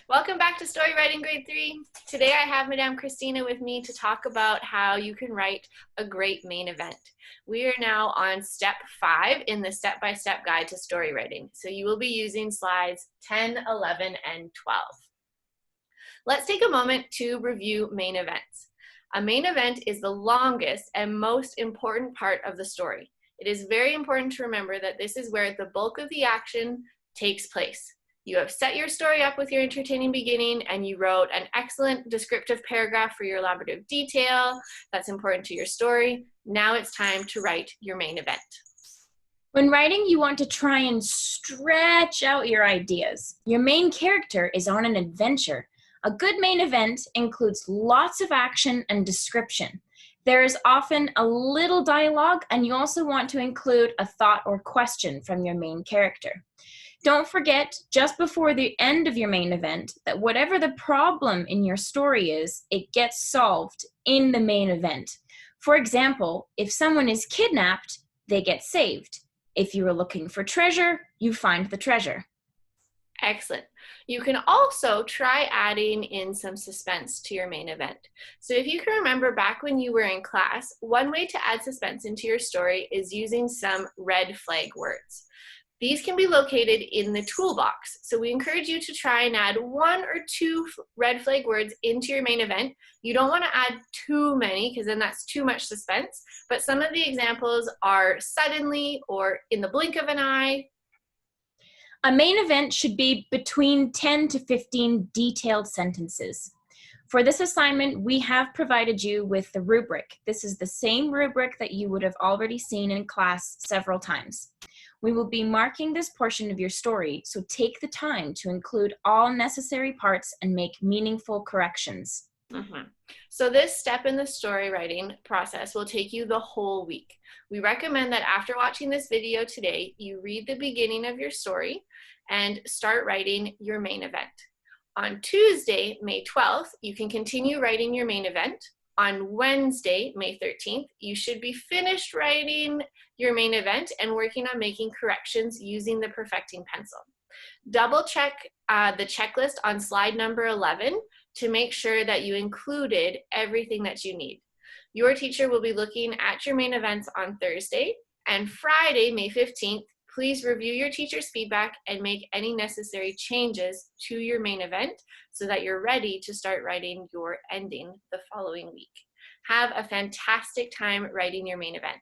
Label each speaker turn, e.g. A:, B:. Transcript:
A: Welcome back to Story Writing Grade 3. Today I have Madame Christina with me to talk about how you can write a great main event. We are now on step 5 in the step-by-step guide to story writing. So you will be using slides 10, 11, and 12. Let's take a moment to review main events. A main event is the longest and most important part of the story. It is very important to remember that this is where the bulk of the action takes place. You have set your story up with your entertaining beginning, and you wrote an excellent descriptive paragraph for your elaborative detail that's important to your story. Now it's time to write your main event.
B: When writing, you want to try and stretch out your ideas. Your main character is on an adventure. A good main event includes lots of action and description. There is often a little dialogue, and you also want to include a thought or question from your main character. Don't forget, just before the end of your main event, that whatever the problem in your story is, it gets solved in the main event. For example, if someone is kidnapped, they get saved. If you are looking for treasure, you find the treasure.
A: Excellent. You can also try adding in some suspense to your main event. So if you can remember back when you were in class, one way to add suspense into your story is using some red flag words. These can be located in the toolbox. So we encourage you to try and add 1 or 2 red flag words into your main event. You don't want to add too many because then that's too much suspense. But some of the examples are suddenly or in the blink of an eye.
B: A main event should be between 10 to 15 detailed sentences. For this assignment, we have provided you with the rubric. This is the same rubric that you would have already seen in class several times. We will be marking this portion of your story, so take the time to include all necessary parts and make meaningful corrections.
A: So this step in the story writing process will take you the whole week. We recommend that after watching this video today, you read the beginning of your story and start writing your main event. On Tuesday, May 12th, you can continue writing your main event. On Wednesday, May 13th, you should be finished writing your main event and working on making corrections using the perfecting pencil. Double check the checklist on slide number 11 to make sure that you included everything that you need. Your teacher will be looking at your main events on Thursday, and Friday, May 15th, please review your teacher's feedback and make any necessary changes to your main event so that you're ready to start writing your ending the following week. Have a fantastic time writing your main event.